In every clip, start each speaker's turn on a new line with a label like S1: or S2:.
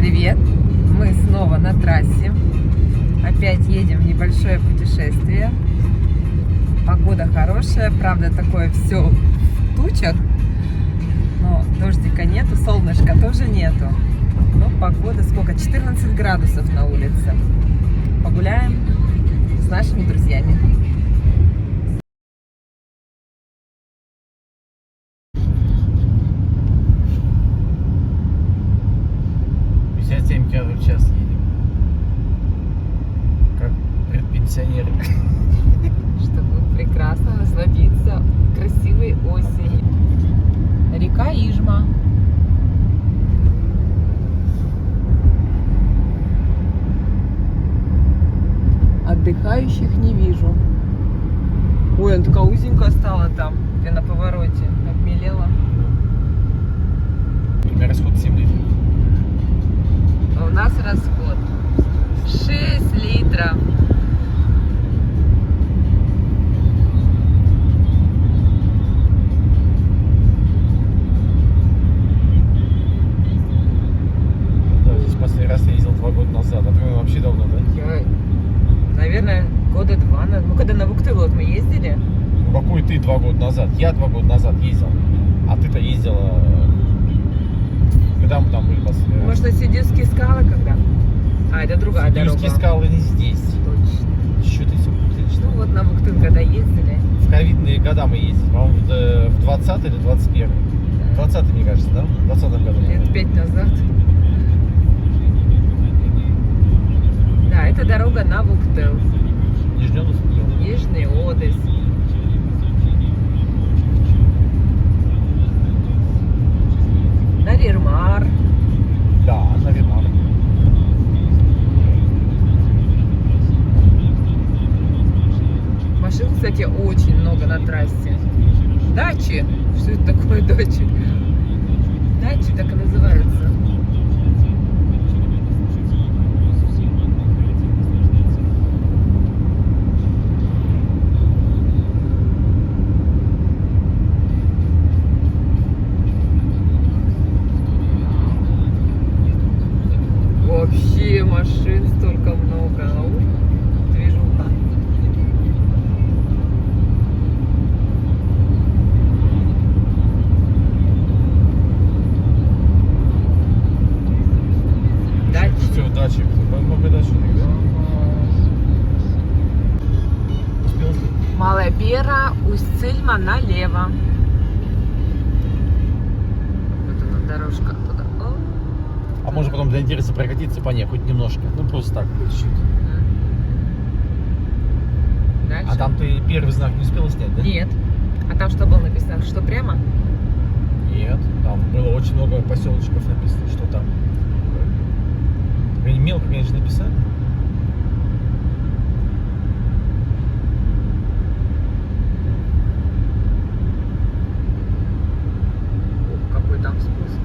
S1: привет! Мы снова на трассе. Опять едем в небольшое путешествие. Погода хорошая, правда, такое все в тучах. Но дождика нету, солнышка тоже нету. Но погода сколько? 14 градусов на улице. Погуляем с нашими друзьями.
S2: В час едем. Как предпенсионеры.
S1: Чтобы прекрасно насладиться красивой осенью. Река Ижма. Отдыхающих не вижу. Ой, она такая узенькая стала там, где на повороте. Обмелела.
S2: У меня расход 7 литров.
S1: А у нас расход 6 литров.
S2: Да, здесь последний раз я ездил 2 года назад, а ты вообще давно, да?
S1: Я, наверное, года 2 назад. Ну, когда на Буктылу вот мы ездили.
S2: Ну какой ты 2 года назад? Я 2 года назад ездил. А ты-то ездила... Когда мы там были последний раз?
S1: Может, на Сидельские скалы когда? А, это другая дорога.
S2: Сидельские скалы не здесь.
S1: Точно.
S2: Что ты все путаешь?
S1: Ну, вот на Буктыл когда ездили.
S2: В ковидные года мы ездили, по-моему, в 20 или 21. 20, мне кажется, да? В 20 году.
S1: Лет 5 назад. Да, это дорога на Буктыл.
S2: Нижнёдус?
S1: Нижний Одес. На Рирмар.
S2: Да, наверное.
S1: Машин, кстати, очень много на трассе. Дачи. Что это такое дачи? Дачи так и называются. Вообще машин столько много. Движуха. Дачи.
S2: Все, дачи. Много дачи, да? Успел?
S1: Малая Бера, Усть-Цильма налево. Вот она дорожка туда. О.
S2: А можно потом для интереса прокатиться по ней, хоть немножко. Ну просто так, чуть-чуть.
S1: Дальше.
S2: А там ты первый знак не успела снять, да?
S1: Нет. А там что было написано? Что прямо?
S2: Нет. Там было очень много поселочков написано, что там. Они мелко, конечно, написали.
S1: О, какой там спуск.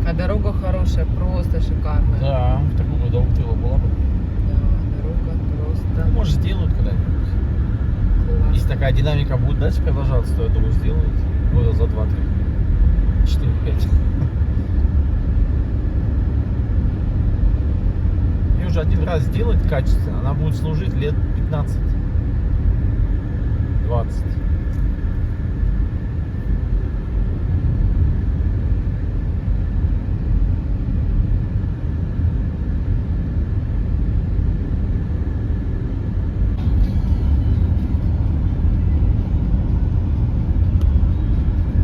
S1: А дорога хорошая, просто шикарная.
S2: Да, в таком году Буктыла была бы.
S1: Да, дорога просто
S2: Может, сделают когда-нибудь.
S1: классная.
S2: Если такая динамика будет дальше продолжаться, то я думаю, сделают года за 2-3. 4-5. И уже один раз сделать качественно, она будет служить лет 15-20.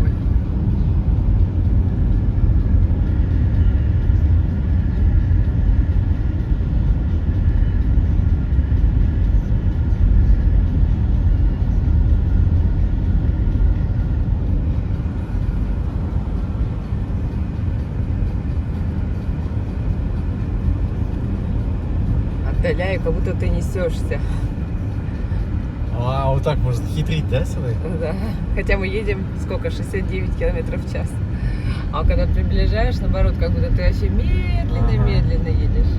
S1: Ой. Отдаляю, как будто ты несешься.
S2: А, вот так можно хитрить, да, сюда?
S1: Да. Хотя мы едем сколько? 69 километров в час. А когда приближаешь, наоборот, как будто ты вообще медленно-медленно едешь.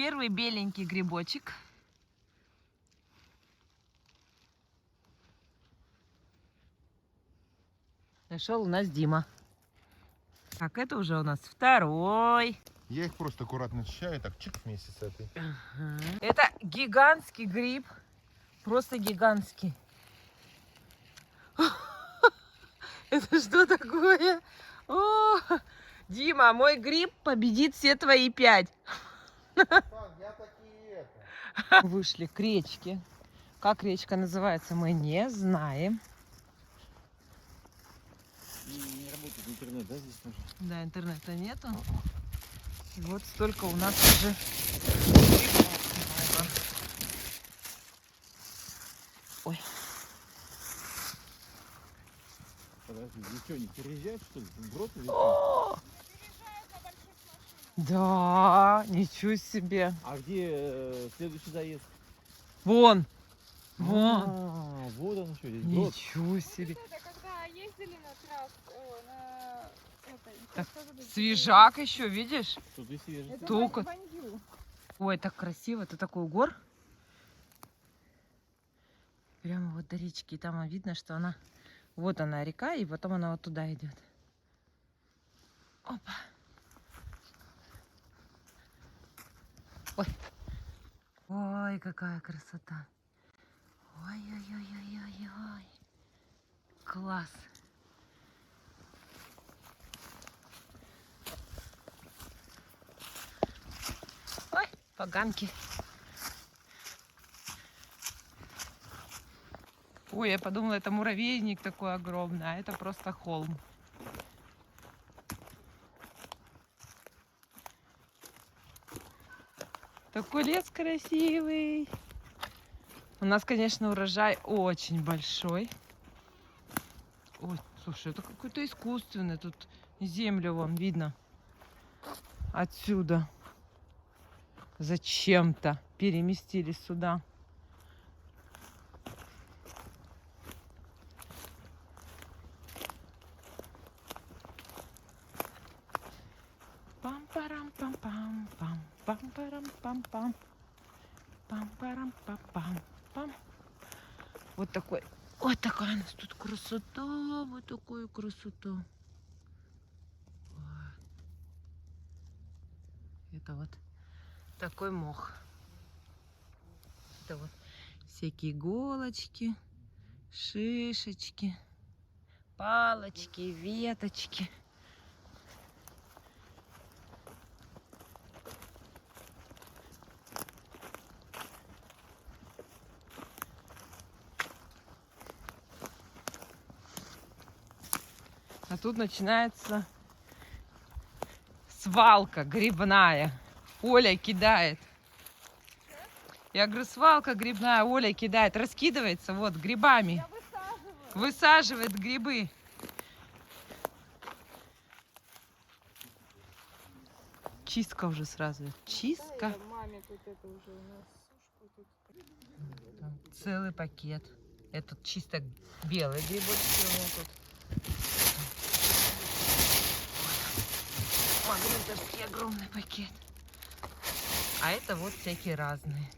S1: Первый беленький грибочек. Нашел у нас Дима. Так, это уже у нас второй.
S2: Я их просто аккуратно очищаю, так чик вместе с этой.
S1: Ага. Это гигантский гриб. Просто гигантский. Это что такое? О, Дима, мой гриб победит все твои 5. Вышли к речке. Как речка называется, мы не знаем.
S2: Не работает интернет, да, здесь тоже?
S1: Да, интернета нету. И вот столько у нас уже. Ой.
S2: Подожди, здесь что, не переезжают, что ли? Брод или
S1: О! Да, ничего себе.
S2: А где следующий заезд?
S1: Вон. Вон.
S2: А, вот он что, здесь брод.
S1: Ничего себе.
S3: Это когда ездили на трассу, на этой...
S1: Так,
S3: как это
S1: свежак еще, видишь?
S2: Тут и свежий.
S3: Это
S1: Только-
S3: Ванью.
S1: Ой, так красиво. Это такой угор. Прямо вот до речки. И там видно, что она... Вот она река, и потом она вот туда идет. Опа. Ой. Ой, какая красота. Ой-ой-ой-ой-ой-ой. Класс. Ой, поганки. Ой, я подумала, это муравейник такой огромный, а это просто холм. Такой лес красивый. У нас, конечно, урожай очень большой. Ой, слушай, это какой-то искусственный. Тут землю вон видно. Отсюда. Зачем-то переместились сюда. Пам-парам-пам-пам-пам. Пам-парам-пам-пам. Пам-парам-пам-пам-пам. Вот такой. Вот такая у нас тут красота. Вот такую красоту. Вот. Это вот такой мох. Это вот всякие иголочки, шишечки, палочки, веточки. А тут начинается свалка грибная. Оля кидает. Я говорю, свалка грибная, Оля кидает. Раскидывается вот грибами.
S3: Я высаживаю.
S1: Высаживает грибы. Чистка уже сразу. Чистка.
S3: Да, я маме тут это уже у нас сушку тут.
S1: Там целый пакет. Этот чисто белый грибочек у меня тут. Магнитовский огромный пакет. А это вот всякие разные.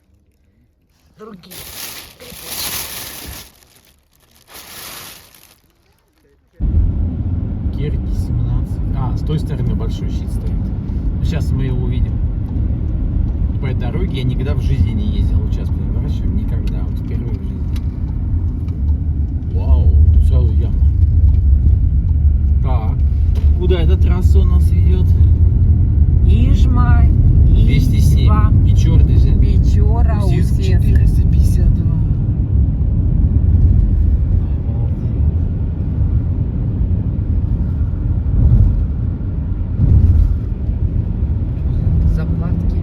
S1: Другие грибочки.
S2: Керки 17. А, с той стороны большой щит стоит. Сейчас мы его увидим. По этой дороге я никогда в жизни не ездил. Вот сейчас поворачиваем. Никогда. Вот впервые в жизни. Вау, тут сразу яма. Так, куда эта трасса у нас ведет?
S1: Ижма,
S2: 207. Печор даже.
S1: Печора,
S2: Усинск
S1: Усинск.
S2: 452.
S1: Заплатки.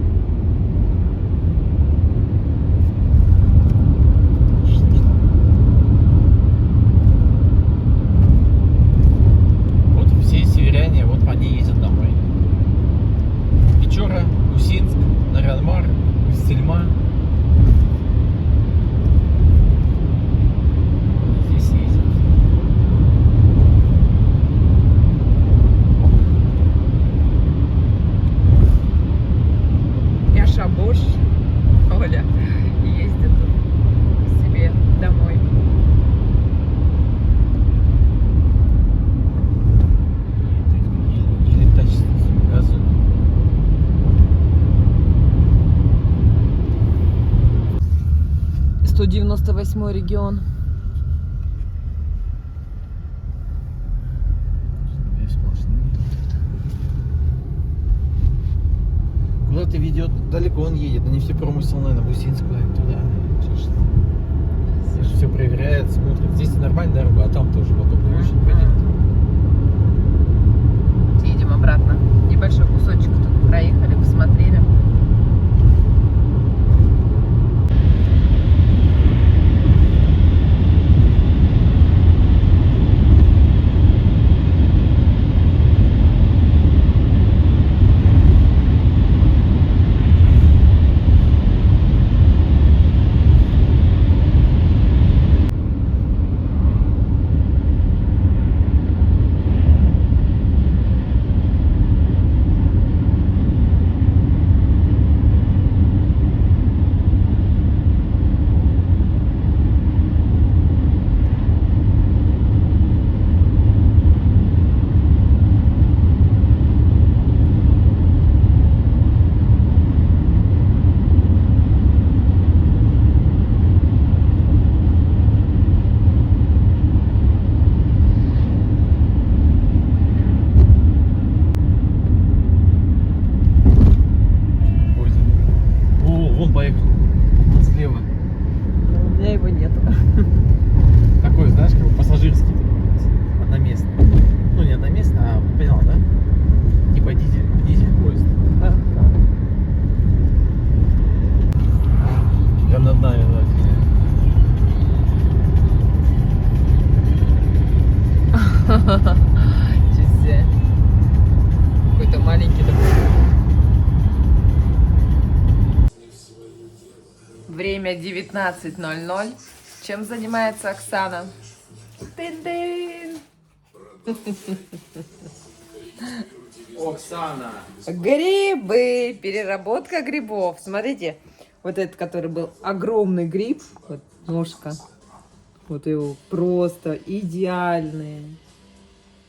S2: Вот все северяне, вот они ездят домой. Печора, Усинск, Нарьян-Мар, Усть-Сельма.
S1: 198 регион.
S2: Две сплошные. Куда-то ведет, далеко он едет, на нефтепромысел, наверное, в Усинск, туда. Все проверяет, смотрит. Здесь нормальная дорога, а там тоже потом не очень пойдет.
S1: Едем обратно. Небольшой кусочек тут проехали, посмотрели.
S2: Вон поехал. Слева.
S1: У меня его нету.
S2: Такой, знаешь, как бы пассажирский. Одноместный. Ну, не одноместный, а понял, да? Типа дизель поезд. Прям над нами, да.
S1: Чисе. Какой-то маленький такой. Время 19:00. Чем занимается Оксана? Тын-тын.
S2: Оксана.
S1: Грибы, переработка грибов. Смотрите, вот этот, который был огромный гриб, вот ножка, вот его просто идеальные.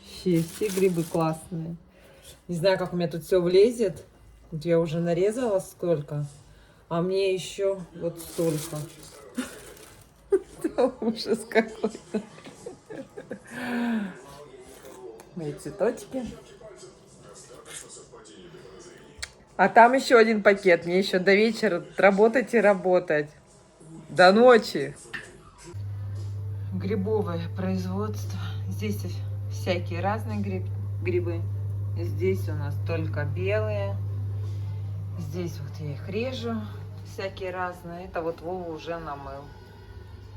S1: Вообще, все грибы классные. Не знаю, как у меня тут все влезет. Вот я уже нарезала столько, а мне еще вот столько. Это ужас какой-то. Мои цветочки. А там еще один пакет. Мне еще до вечера работать и работать. До ночи. Грибовое производство. Здесь всякие разные грибы. Здесь у нас только белые. Здесь вот я их режу. Всякие разные. Это вот Вова уже намыл.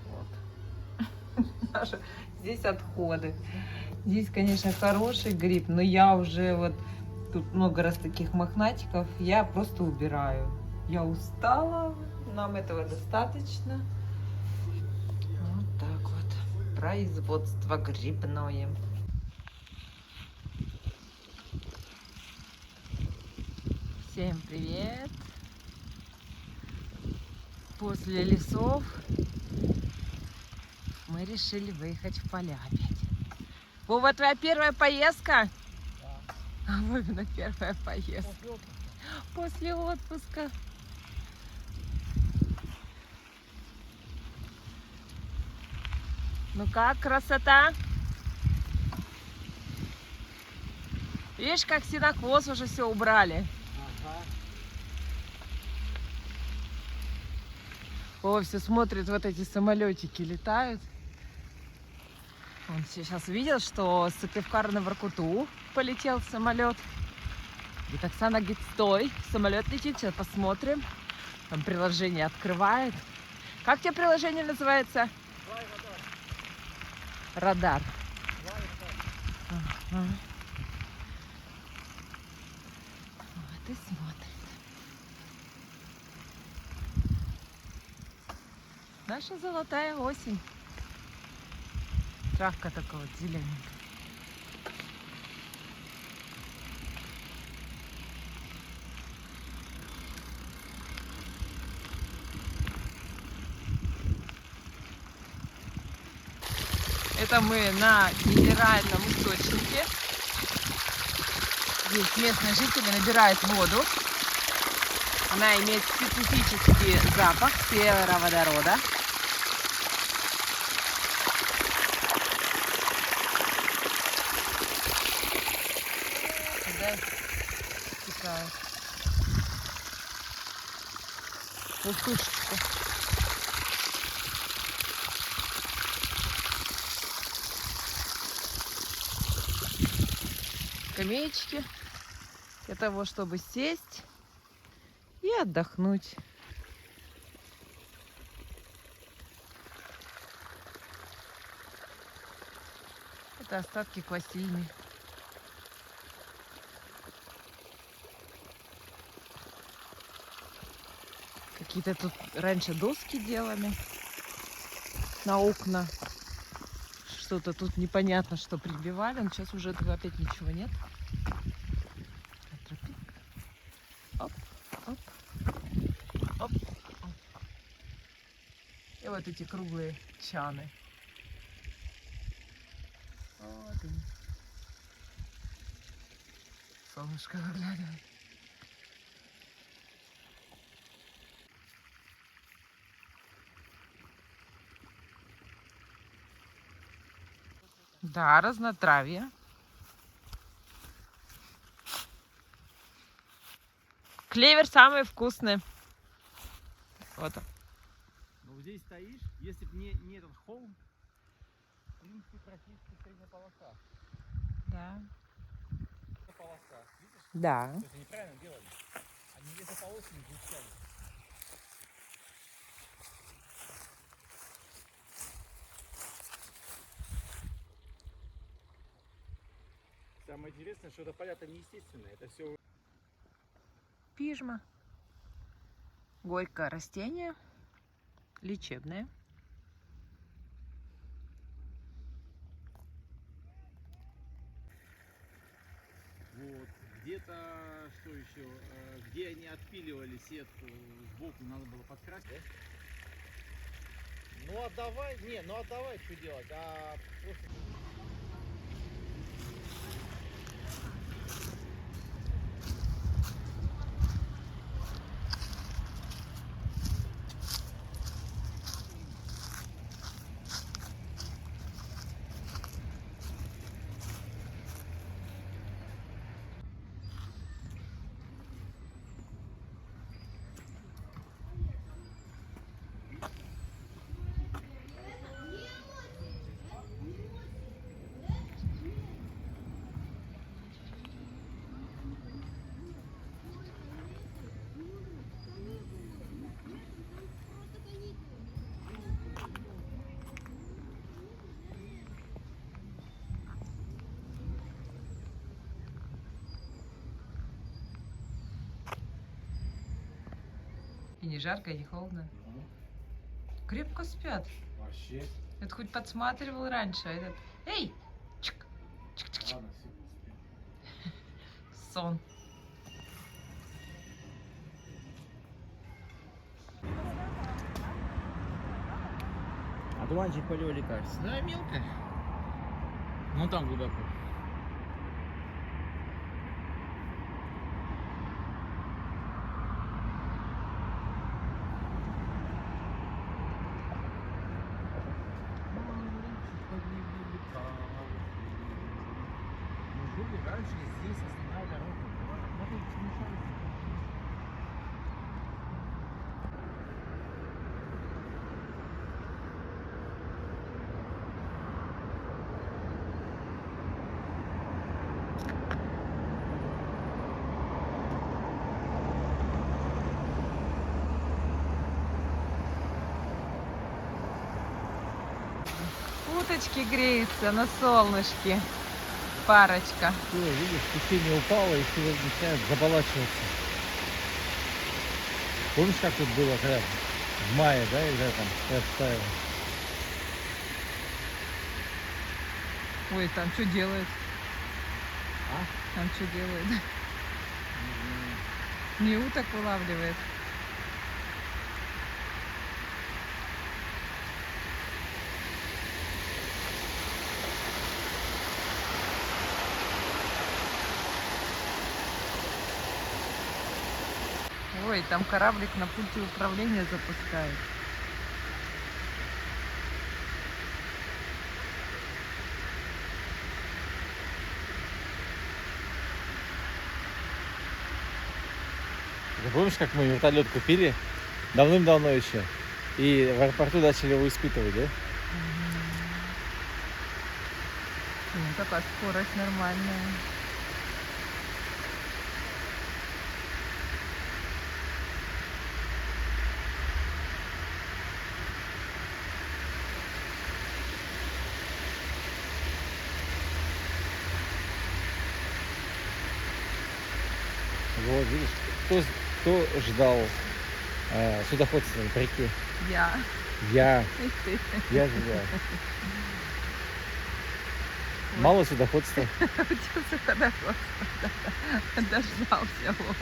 S1: Вот. Даже здесь отходы. Здесь, конечно, хороший гриб, но я уже вот... Тут много раз таких мохнатиков. Я просто убираю. Я устала. Нам этого достаточно. Вот так вот. Производство грибное. Всем привет. После лесов мы решили выехать в поля опять. Вова, твоя первая поездка? Вовина первая поездка. После отпуска. Ну как, красота? Видишь, как сенокос уже все убрали. О, все смотрит, вот эти самолетики летают. Он сейчас видел, что с Сыктывкара на Воркуту полетел самолет. И Оксана говорит, стой, самолет летит, сейчас посмотрим. Там приложение открывает. Как тебе приложение называется? Радар. Ага. Вот и смотрит. Наша золотая осень. Травка такая вот зелененькая. Это мы на минеральном источнике. Здесь местные жители набирают воду. Она имеет специфический запах сероводорода. протекает. Вот тучечка. Скамеечки для того, чтобы сесть и отдохнуть. Это остатки квасильни. Какие-то тут раньше доски делали на окна. Что-то тут непонятно, что прибивали. Но сейчас уже этого опять ничего нет. Тропинка. Оп, оп, оп, оп. И вот эти круглые чаны. Вот они. Солнышко выглядывает. Да, разнотравье. Клевер самый вкусный. Вот он.
S2: Ну, здесь стоишь, если бы не этот холм, в принципе, практически средняя полоса.
S1: Да.
S2: Это полоса, видишь?
S1: Да.
S2: То есть они правильно делали. Они где-то по осени изучали. Самое интересное, что это поля-то неестественные. Это все
S1: Пижма. Горькое растение. Лечебное.
S2: вот. Где-то, что еще, где они отпиливали сетку сбоку, надо было подкрасить. Ну отдавай, ну отдавай, что делать, а просто...
S1: И не жарко, и не холодно. Крепко спят.
S2: Вообще.
S1: Это хоть подсматривал раньше, а этот... Эй! Чик! Чик-чик-чик.
S2: Ладно, все,
S1: Сон.
S2: Одуванчик полевали, кажется. Да, мелко. Ну там глубоко. Раньше здесь основная дорога.
S1: Уточки греются на солнышке. Парочка.
S2: Все, видишь, течение упало и все начинает заболачиваться. Помнишь, как тут было когда в мае, да, или там оставил?
S1: Ой, там что делают?
S2: А?
S1: Там что делают? Не уток вылавливает. Ой, там кораблик на пульте управления запускает.
S2: Ты помнишь, как мы вертолет купили? Давным-давно еще. И в аэропорту начали его испытывать, да?
S1: Ну, такая скорость нормальная.
S2: Вот, видишь, кто ждал судоходства по реке?
S1: Я.
S2: Я.
S1: И ты.
S2: Я ждал. Мало судоходства.
S1: Учился ходоходству. Дождался Вова.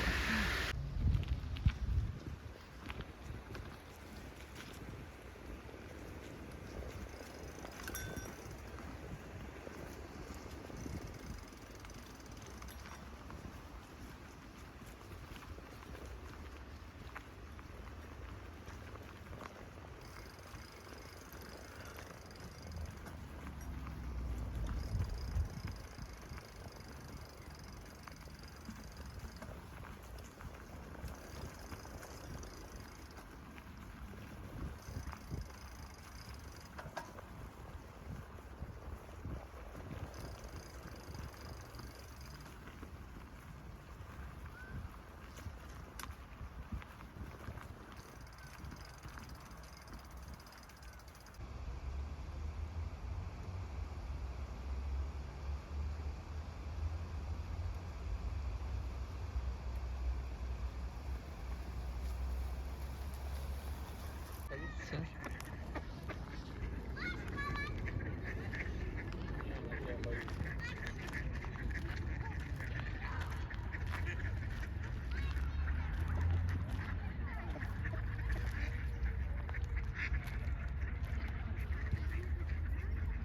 S1: Всё.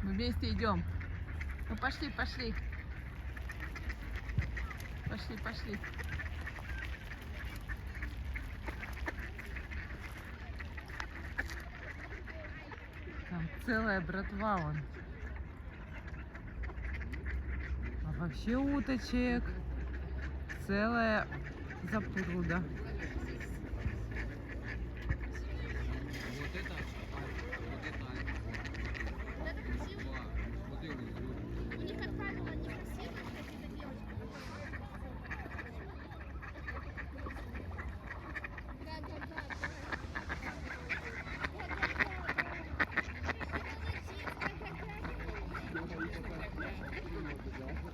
S1: Мы вместе идем. Ну пошли, пошли. Пошли, пошли. Там целая братва вон. А вообще уточек целая запруда.
S4: У них, как правило, не красивые какие-то девочки.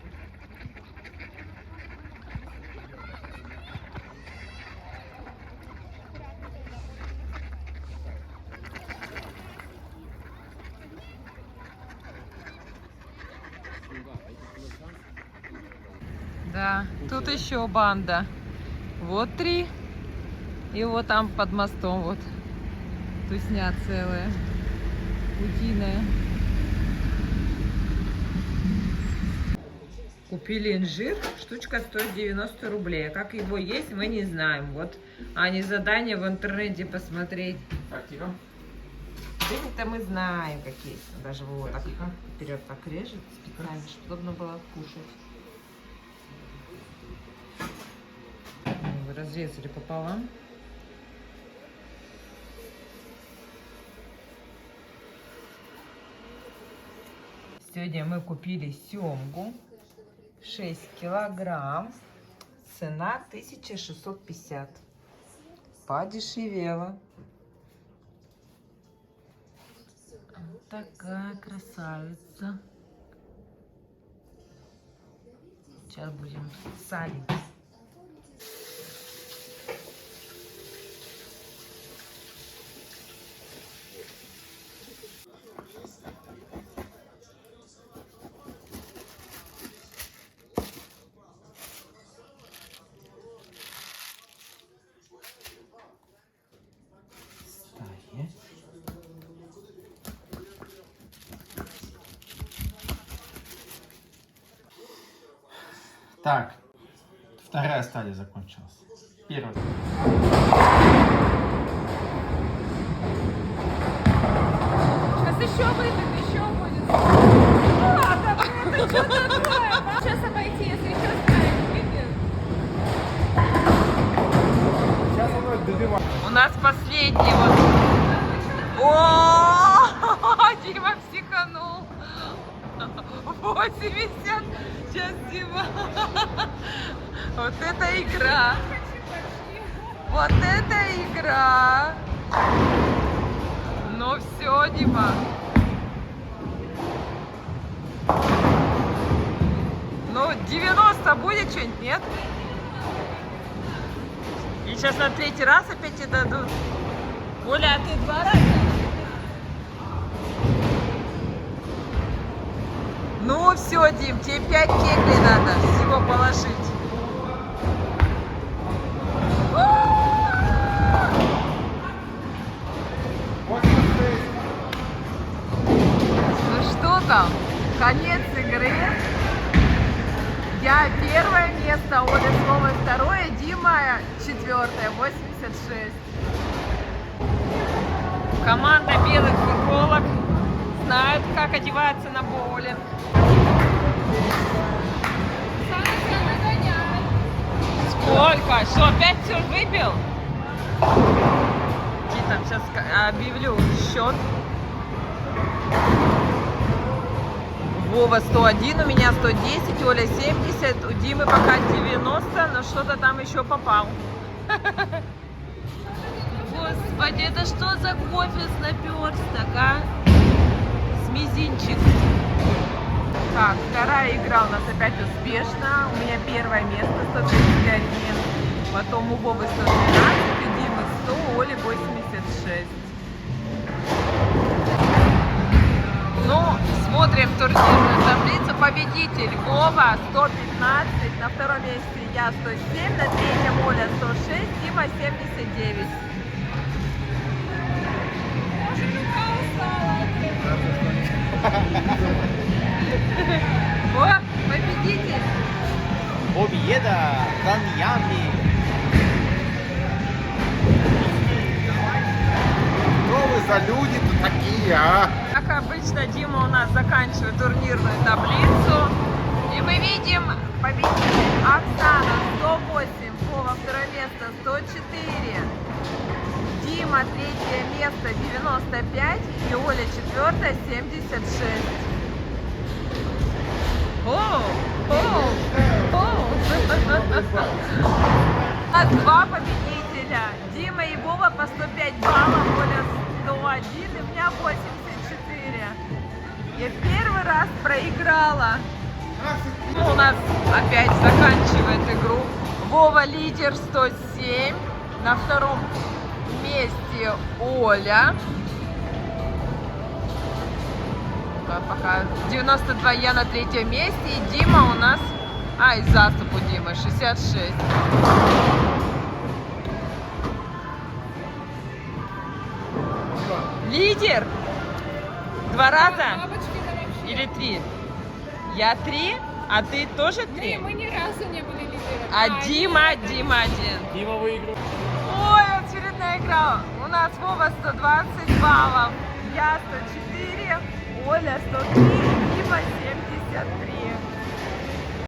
S1: Да, тут еще банда. Вот 3. И вот там под мостом вот тусня целая. Утиная. Купили инжир. Штучка стоит 90 рублей. А как его есть, мы не знаем. Вот, а не задание в интернете посмотреть.
S2: Активом.
S1: Это мы знаем, какие. Даже вот так вперед так режет специально, чтобы удобно было кушать. Разрезали пополам. Сегодня мы купили семгу 6 килограмм. Цена 1650. Подешевела. Вот такая красавица. Сейчас будем солить.
S2: Так, вторая стадия закончилась. Первая.
S3: Сейчас еще выйдет, еще будет. Ладно, это что такое? Сейчас обойти, если еще ставить, видишь?
S1: У нас последний вот. О, Дима психанул. 80. Сейчас, Дима. Вот это игра. Вот это игра. Ну все, Дима. Ну, 90 будет что-нибудь, нет? И сейчас на третий раз опять тебе дадут. Оля, а ты 2 раза? Ну все, Дим, тебе 5 кеглей надо всего положить. Ну что там? Конец игры. Я 1 место, Оля Слова 2, Дима 4, 86. Команда белых футболок знает, как одеваться на боулинг.
S3: Саша, нагоняй.
S1: Сколько? Что, опять все выпил? Там сейчас объявлю счет. Вова 101, у меня 110, Оля 70, у Димы пока 90, но что-то там еще попал. Господи, это что за кофе с наперсток, а? С мизинчик. Так, вторая игра у нас опять успешна. У меня 1 место, 135 дней. Потом у Вовы 112, у Димы 100, у Оли 86. Ну, смотрим турнирную таблицу. Победитель Вова 115, на 2 месте я 107, на 3 Оля 106, Дима 79. О, победитель!
S2: Победа! Таньями!
S5: Что вы за люди-то такие, а?
S1: Как обычно, Дима у нас заканчивает турнирную таблицу. И мы видим победитель Оксана 108, Вова 2 место 104, Дима 3 место 95 и Оля 4 76. А 2 победителя. Дима и Вова по 105 баллов, Оля 101 и у меня 84. Я 1 раз проиграла. Ну, у нас опять заканчивает игру. Вова лидер 107. На 2 месте Оля. Пока 92, я на 3 месте. И Дима у нас... и заступ у Димы 66. Лидер? 2 раза?
S3: Бабочки-то вообще.
S1: Или 3? Я 3, а ты тоже 3?
S3: Мы ни разу не были лидерами.
S1: А Дима 1.
S2: Дима выиграл.
S1: Ой, очередная игра. У нас Вова 120 баллов, я 104, Оля 103, Дима 73.